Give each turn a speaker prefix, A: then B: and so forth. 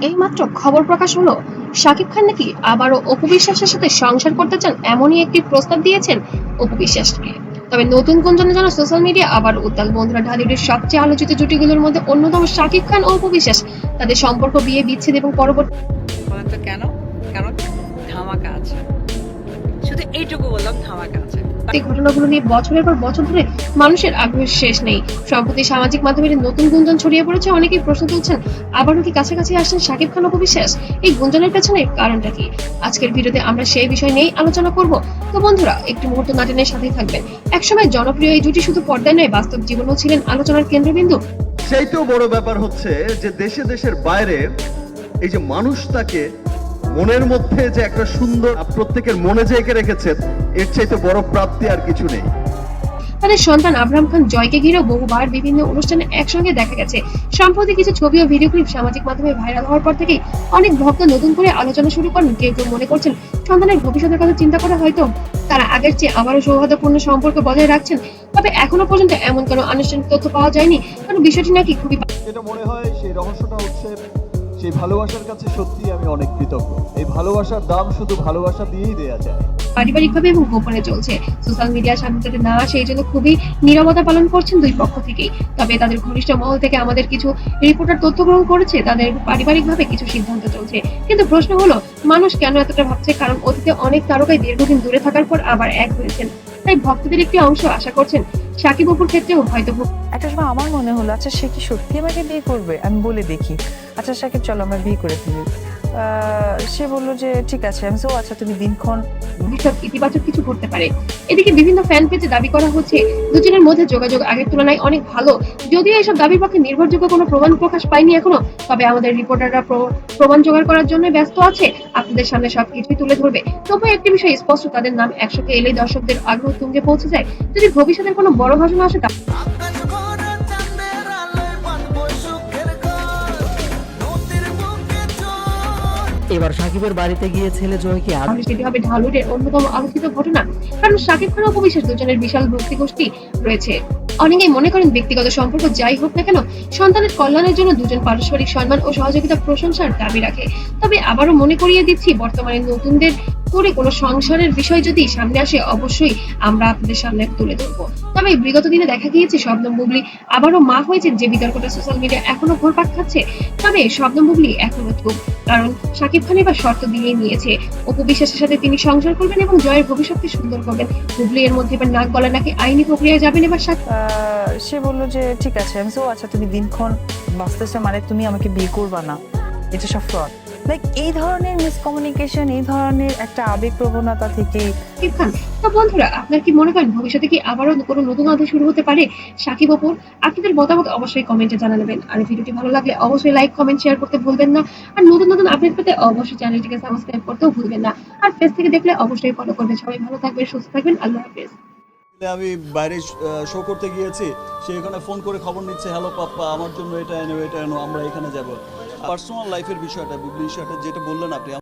A: এইমাত্র খবর প্রকাশ হলো শাকিব খান নাকি আবারও অপু বিশ্বাসের সাথে সংসার করতে চান, এমনই একটি প্রস্তাব দিয়েছেন অপু বিশ্বাসকে। তবে নতুন গুঞ্জনে যেন সোশ্যাল মিডিয়া আবার উত্তাল। বন্ধুরা, ঢালিউডের সবচেয়ে আলোচিত জুটিগুলোর মধ্যে অন্যতম শাকিব খান ও অপু বিশ্বাস, তাদের সম্পর্ক, বিয়ে বিচ্ছেদ এবং পরবর্তী
B: বলেন তো কেন? কারণ ধামাকা আছে। শুধু এইটুকু বললাম, ধামাকা আছে।
A: ঘটনাগুলো নিয়ে বছরের পর বছর ধরে মানুষের আগ্রহের শেষ নেই। সম্প্রতি সামাজিক মাধ্যমে নতুন গুঞ্জন ছড়িয়ে পড়েছে, অনেকেই প্রশ্ন তুলছেন আবারও কি কাছাকাছি আসছেন শাকিব খান অপু বিশ্বাস। এই গুঞ্জনের পেছনে কারণটা কি? আজকের ভিডিওতে আমরা সেই বিষয় নিয়েই আলোচনা করব। তো বন্ধুরা, একটি মুহূর্ত নাটনের সাথেই থাকবেন। একসময় জনপ্রিয় এই জুটি শুধু পর্দায় নয়, বাস্তব জীবনেও ছিলেন আলোচনার কেন্দ্রবিন্দু।
C: সেইটাও বড় ব্যাপার হচ্ছে যে দেশে দেশের বাইরে এই যে মানুষ তাকে মনের মধ্যে যে একটা সুন্দর প্রত্যেকের মনে যে এঁকে রেখেছে, এর চাইতে বড় প্রাপ্তি আর কিছু নেই।
A: তাদের সন্তান আব্রাহাম খান জয়কে ঘিরেও বহুবার বিভিন্ন অনুষ্ঠানে একসঙ্গে দেখা গেছে। সম্প্রতি কিছু ছবি ও ভিডিও ক্লিপ সামাজিক মাধ্যমে ভাইরাল হওয়ার পর থেকেই অনেক ভক্ত নতুন করে আলোচনা শুরু করেন। কেউ কেউ মনে করছেন সন্তানের ভবিষ্যতের কথা চিন্তা করে হয়তো তারা আগের চেয়ে আবারও সৌহার্দ্যপূর্ণ সম্পর্ক বজায় রাখছেন। তবে এখনো পর্যন্ত এমন কোনো আনুষ্ঠানিক তথ্য পাওয়া যায়নি, কারণ বিষয়টি নাকি খুবই
D: যেটা মনে হয় সেই রহস্যটা হচ্ছে সেই ভালোবাসার কাছে সত্যি আমি অনেক কৃতজ্ঞ। এই ভালোবাসার দাম শুধু ভালোবাসা দিয়েই দেয়া যায়।
A: পারিবারিকভাবে এবং গোপনে চলছে। সোশ্যাল মিডিয়ার সামনে যাতে না আসে, এই জন্য খুবই নীরবতা পালন করছেন দুই পক্ষ থেকেই। তবে তাদের ঘনিষ্ঠ মহল থেকে আমাদের কিছু রিপোর্টার তথ্য গ্রহণ করেছে তাদের পারিবারিকভাবে কিছু সিদ্ধান্ত চলছে। কিন্তু প্রশ্ন হলো, মানুষ কেন এতটা ভাবছে? কারণ অতীতে অনেক তারকাই দীর্ঘদিন দূরে থাকার পর আবার এক হয়েছেন। তাই ভক্তদের একটি অংশ আশা করছেন শাকিব অপুর ক্ষেত্রেও হয়তো
E: একটা সময় আমার মনে হলো, আচ্ছা সে কি সত্যি আমাকে বিয়ে করবে? আমি বলে দেখি, আচ্ছা সাকিব চলো আমরা বিয়ে করে ফেলি। সে বললো যে ঠিক আছে। আমি তো আচ্ছা তুমি দিনক্ষণ
A: ভবিষ্যৎ ইতিবাচক কিছু করতে পারে। এদিকে বিভিন্ন ফ্যান পেজে দাবি করা হচ্ছে দুজনের মধ্যে যোগাযোগ আগের তুলনায় অনেক ভালো। যদিও এসব দাবির পক্ষে নির্ভরযোগ্য কোনো প্রমাণ প্রকাশ পায়নি এখনো, তবে আমাদের রিপোর্টাররা প্রমাণ জোগাড় করার জন্য ব্যস্ত আছে। আপনাদের সামনে সবকিছুই তুলে ধরবে। তবে একটি বিষয় স্পষ্ট, তাদের নাম একসাথে এলেই দর্শকদের আগ্রহ তুঙ্গে পৌঁছে যায়। যদি ভবিষ্যতের কোনো বড় ঘটনা আসে
F: এবার সাকিবের বাড়িতে গিয়ে ছেলে জয়কে
A: তাহলে সেটি হবে ঢালিউডের অন্যতম আলোচিত ঘটনা। কারণ শাকিব খান ও অপু বিশ্বাস দুজনের বিশাল ভক্তি গোষ্ঠী রয়েছে। অনেকেই মনে করেন ব্যক্তিগত সম্পর্ক যাই হোক না কেন, সন্তানের কল্যাণের জন্য দুজন পারস্পরিক সম্মান ও সহযোগিতা প্রশংসার দাবি রাখে। তবে আবারও মনে করিয়ে দিচ্ছি, বর্তমানে নতুনদের করে কোনো সংসারের বিষয় যদি সামনে আসে, অবশ্যই আমরা আপনাদের সামনে তুলে ধরবো। তবে বিগত দিনে দেখা গিয়েছে শবনম বুবলি আবারও মা হয়েছে, যে বিতর্কটা সোশ্যাল মিডিয়া এখনো ঘুরপাক খাচ্ছে। তবে শবনম বুবলি এখনো চুপ, কারণ শাকিব খান এবার শর্ত দিয়ে নিয়েছে অপু বিশ্বাসের সাথে তিনি সংসার করবেন এবং জয়ের ভবিষ্যৎকে সুন্দর করবেন। বুবলি এর মধ্যে এবার নাক গলা নাকি আইনি প্রক্রিয়ায় যাবেন এবার
E: সে বললো যে ঠিক আছে। আমি তো আচ্ছা তুমি দিনক্ষণ বাঁচতেছে মানে তুমি আমাকে বিয়ে করবা না, এটা সব ফ্রড। লাইক এই ধরনের মিসকমিউনিকেশন, এই ধরনের একটা আবেগ প্রবণতা থেকে
A: শাকিব খান। তো বন্ধুরা, আপনার কি মনে করেন ভবিষ্যতে কি আবারও কোনো নতুন অধ্যায় শুরু হতে পারে শাকিব অপুর? আপনাদের মতামত অবশ্যই কমেন্টে জানাবেন। আর ভিডিওটি ভালো লাগলে অবশ্যই লাইক, কমেন্ট, শেয়ার করতে ভুলবেন না। আর নতুন নতুন আপডেট পেতে অবশ্যই চ্যানেলটিকে সাবস্ক্রাইব করতেও ভুলবেন না। আর পেজ থেকে দেখলে অবশ্যই ফলো করবেন। সবাই ভালো থাকবেন, সুস্থ থাকবেন। আল্লাহ হাফেজ।
D: আমি বাইরে শো করতে গিয়েছি, সে এখানে ফোন করে খবর নিচ্ছে, হ্যালো পাপ্পা আমার জন্য এটা এনো এটা এনো, আমরা এখানে যাব। পার্সোনাল লাইফের বিষয়টা, বুবলি বিষয়টা যেটা বললেন আপনি।